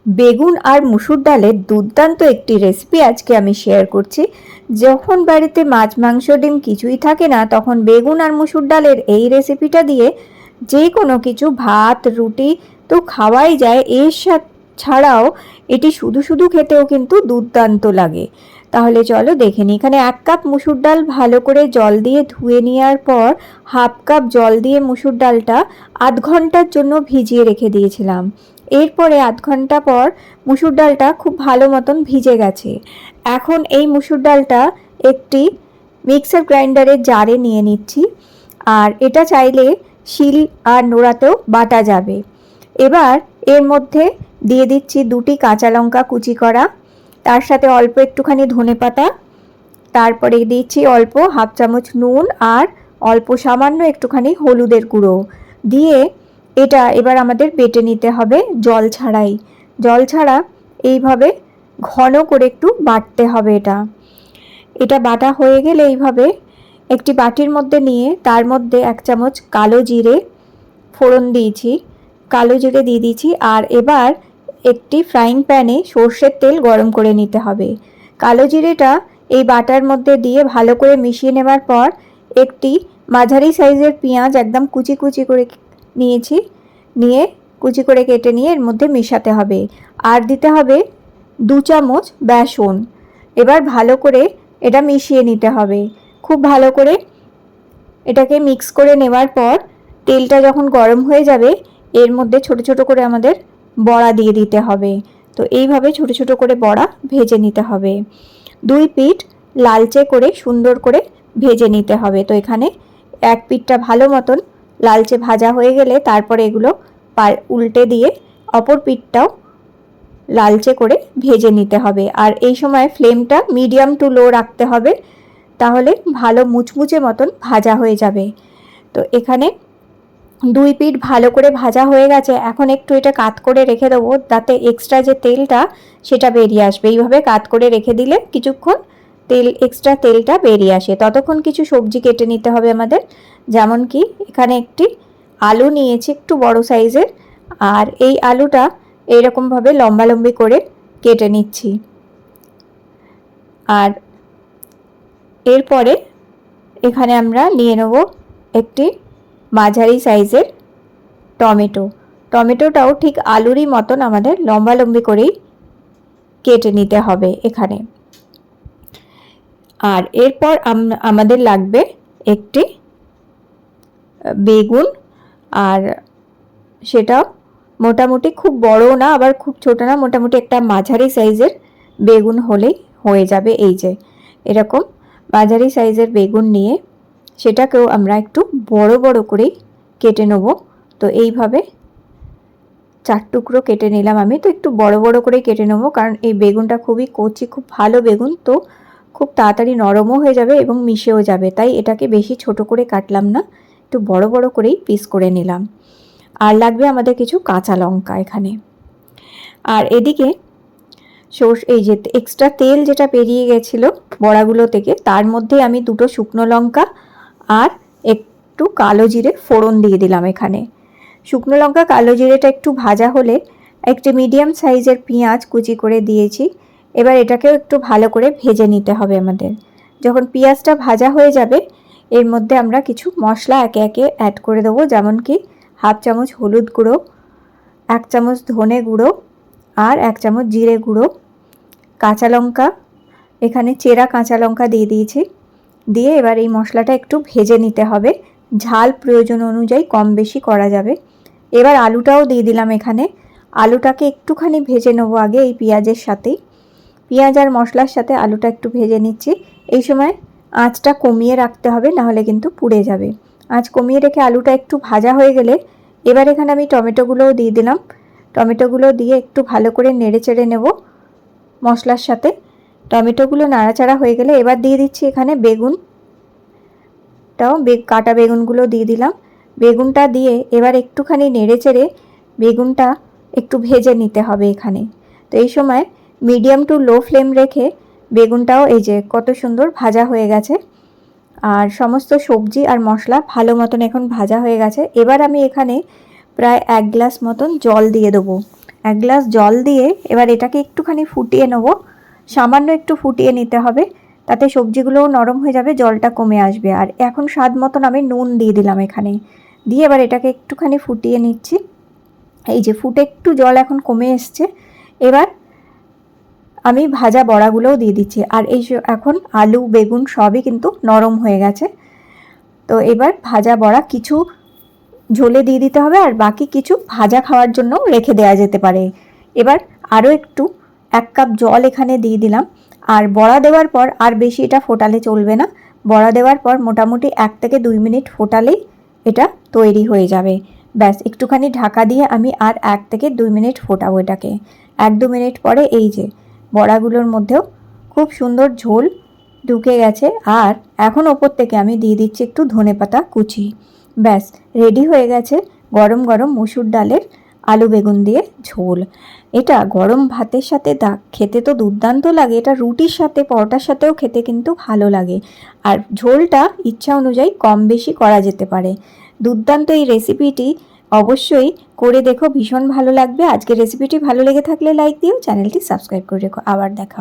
বেগুন আর মুসুর ডালের দুর্দান্ত একটি রেসিপি আজকে আমি শেয়ার করছি। যখন বাড়িতে মাছ মাংস ডিম কিছুই থাকে না, তখন বেগুন আর মুসুর ডালের এই রেসিপিটা দিয়ে যে কোনো কিছু ভাত রুটি তো খাওয়াই যায়। এর ছাড়াও এটি শুধু শুধু খেতেও কিন্তু দুর্দান্ত লাগে। তাহলে চলো দেখে নিই। এখানে 1 কাপ মুসুর ডাল ভালো করে জল দিয়ে ধুয়ে নেওয়ার পর হাফ কাপ জল দিয়ে মুসুর ডালটা আধ ঘন্টার জন্য ভিজিয়ে রেখে দিয়েছিলাম। এরপরে আধ ঘন্টা পর মুসুর ডালটা খুব ভালো মতন ভিজে গেছে। এখন এই মুসুর ডালটা একটি মিক্সার গ্রাইন্ডারের জারে নিয়ে নিচ্ছি, আর এটা চাইলে শিল আর নোড়াতেও বাটা যাবে। এবার এর মধ্যে দিয়ে দিচ্ছি 2টি কাঁচা লঙ্কা কুচি করা, তার সাথে অল্প একটুখানি ধনেপাতা, তারপরে দিচ্ছি অল্প হাফ চামচ নুন আর অল্প সামান্য একটুখানি হলুদের গুঁড়ো দিয়ে এটা এবার আমাদের বেটে নিতে হবে জল ছাড়াই। জল ছাড়া এইভাবে ঘন করে একটু বাটতে হবে। এটা বাটা হয়ে গেলে এইভাবে একটি বাটির মধ্যে নিয়ে তার মধ্যে 1 চামচ কালো জিরে ফোড়ন দিয়েছি, কালো জিরে দিয়ে দিয়েছি। আর এবার একটি ফ্রাইং প্যানে সর্ষের তেল গরম করে নিতে হবে। কালো জিরেটা এই বাটার মধ্যে দিয়ে ভালো করে মিশিয়ে নেওয়ার পর একটি মাঝারি সাইজের পেঁয়াজ একদম কুচি কুচি করে নিয়েছি, নিয়ে কুচি করে কেটে নিয়ে এর মধ্যে মেশাতে হবে। আর দিতে হবে 2 চামচ বেসন। এবার ভালো করে এটা মিশিয়ে নিতে হবে। খুব ভালো করে এটাকে মিক্স করে নেওয়ার পর তেলটা যখন গরম হয়ে যাবে এর মধ্যে ছোট ছোট করে আমাদের বড়া দিয়ে দিতে হবে। তো এইভাবে ছোট ছোট করে বড়া ভেজে নিতে হবে। 2 পিঠ লালচে করে সুন্দর করে ভেজে নিতে হবে। তো এখানে এক পিঠটা ভালো মতন লালচে ভাজা হয়ে গেলে তারপরে এগুলো উল্টে দিয়ে অপর পিঠটাও লালচে করে ভেজে নিতে হবে। আর এই সময় ফ্লেমটা মিডিয়াম টু লো রাখতে হবে, তাহলে ভালো মুচমুচে মতন ভাজা হয়ে যাবে। তো এখানে 2 পিঠ ভালো করে ভাজা হয়ে গেছে। এখন একটু এটা কাত করে রেখে দেবো, তাতে এক্সট্রা যে তেলটা সেটা বেরিয়ে আসবে। এইভাবে কাত করে রেখে দিলে কিছুক্ষণ এক্সট্রা তেলটা বেরিয়ে আসে। ততক্ষণ কিছু সবজি কেটে নিতে হবে আমাদের। যেমন কি এখানে একটি আলু নিয়েছি একটু বড় সাইজের, আর এই আলুটা এইরকমভাবে লম্বালম্বি করে কেটে নিচ্ছি। আর এরপরে এখানে আমরা নিয়ে নেব একটি মাঝারি সাইজের টমেটোটাও ঠিক আলুরই মতন আমাদের লম্বালম্বি করেই কেটে নিতে হবে এখানে। আর এরপর আমাদের লাগবে একটি বেগুন, আর সেটাও মোটামুটি খুব বড় না আবার খুব ছোট না, মোটামুটি একটা মাঝারি সাইজের বেগুন হলেই হয়ে যাবে। এই যে এরকম মাঝারি সাইজের বেগুন নিয়ে সেটাকেও আমরা একটু বড় বড় করেই কেটে নেব। তো এইভাবে 4 টুকরো কেটে নিলাম আমি। তো একটু বড় বড় করে কেটে নেব, কারণ এই বেগুনটা খুবই কচি, খুব ভালো বেগুন, তো খুব তাড়াতাড়ি নরমও হয়ে যাবে এবং মিশেও যাবে। তাই এটাকে বেশি ছোট করে কাটলাম না, একটু বড় বড় করেই পিস করে নিলাম। আর লাগবে আমাদের কিছু কাঁচা লঙ্কা এখানে। আর এদিকে এই যে এক্সট্রা তেল যেটা বেরিয়ে গেছিলো বড়াগুলো থেকে, তার মধ্যে আমি 2টো শুকনো লঙ্কা আর একটু কালো জিরে ফোড়ন দিয়ে দিলাম এখানে। শুকনো লঙ্কা কালো জিরেটা একটু ভাজা হলে একটি মিডিয়াম সাইজের পেঁয়াজ কুচি করে দিয়েছি। এবার এটাকেও একটু ভালো করে ভেজে নিতে হবে আমাদের। যখন পেঁয়াজটা ভাজা হয়ে যাবে এর মধ্যে আমরা কিছু মশলা একে একে অ্যাড করে দেবো। যেমন কি হাফ চামচ হলুদ গুঁড়ো, 1 চামচ ধনে গুঁড়ো আর 1 চামচ জিরে গুঁড়ো, কাঁচা লঙ্কা এখানে চেরা কাঁচা লঙ্কা দিয়ে দিয়েছি। দিয়ে এবার এই মশলাটা একটু ভেজে নিতে হবে। ঝাল প্রয়োজন অনুযায়ী কম বেশি করা যাবে। এবার আলুটাও দিয়ে দিলাম এখানে। আলুটাকে একটুখানি ভেজে নেবো আগে এই পেঁয়াজের সাথেই। পেঁয়াজ আর মশলার সাথে আলুটা একটু ভেজে নিচ্ছি। এই সময় আঁচটা কমিয়ে রাখতে হবে, নাহলে কিন্তু পুড়ে যাবে। আঁচ কমিয়ে রেখে আলুটা একটু ভাজা হয়ে গেলে এবার এখানে আমি টমেটোগুলোও দিয়ে দিলাম। টমেটোগুলো দিয়ে একটু ভালো করে নেড়ে চেড়ে নেব মশলার সাথে। টমেটোগুলো নাড়াচাড়া হয়ে গেলে এবার দিয়ে দিচ্ছি এখানে কাটা বেগুনগুলো দিয়ে দিলাম। বেগুনটা দিয়ে এবার একটুখানি নেড়ে চেড়ে বেগুনটা একটু ভেজে নিতে হবে এখানে। তো এই সময় মিডিয়াম টু লো ফ্লেম রেখে বেগুনটাও এই যে কত সুন্দর ভাজা হয়ে গেছে। আর সমস্ত সবজি আর মশলা ভালো মতন এখন ভাজা হয়ে গেছে। এবার আমি এখানে প্রায় 1 গ্লাস মতন জল দিয়ে দেবো। 1 গ্লাস জল দিয়ে এবার এটাকে একটুখানি ফুটিয়ে নেব। সামান্য একটু ফুটিয়ে নিতে হবে, তাতে সবজিগুলোও নরম হয়ে যাবে, জলটা কমে আসবে। আর এখন স্বাদ মতন আমি নুন দিয়ে দিলাম এখানে, দিয়ে এবার এটাকে একটুখানি ফুটিয়ে নিচ্ছি। এই যে ফুটে একটু জল এখন কমে এসছে, এবার আমি ভাজা বড়াগুলোও দিয়ে দিচ্ছি। আর এই এখন আলু বেগুন সবই কিন্তু নরম হয়ে গেছে। তো এবার ভাজা বড়া কিছু ঝোলে দিয়ে দিতে হবে, আর বাকি কিছু ভাজা খাওয়ার জন্য রেখে দেওয়া যেতে পারে। এবার আরও একটু 1 কাপ জল এখানে দিয়ে দিলাম। আর বড়া দেওয়ার পর আর বেশি এটা ফোটালে চলবে না। বড়া দেওয়ার পর মোটামুটি 1 থেকে 2 মিনিট ফোটালেই এটা তৈরি হয়ে যাবে। ব্যাস, একটুখানি ঢাকা দিয়ে আমি আর 1 থেকে 2 মিনিট ফোটাবো এটাকে। 1-2 মিনিট পরে এই যে বড়াগুলোর মধ্যেও খুব সুন্দর ঝোল ঢুকে গেছে। আর এখন ওপর থেকে আমি দিয়ে দিচ্ছি একটু ধনেপাতা কুচি। ব্যাস, রেডি হয়ে গেছে গরম গরম মসুর ডালের আলু বেগুন দিয়ে ঝোল। এটা গরম ভাতের সাথে খেতে তো দুর্দান্ত লাগে, এটা রুটির সাথে পরোটার সাথেও খেতে কিন্তু ভালো লাগে। আর ঝোলটা ইচ্ছা অনুযায়ী কম বেশি করা যেতে পারে। দুর্দান্ত এই রেসিপিটি অবশ্যই করে দেখো, ভীষণ ভালো লাগবে। আজকের রেসিপিটি ভালো লেগে থাকলে লাইক দিও, চ্যানেলটি সাবস্ক্রাইব করে রেখো। আবার দেখা।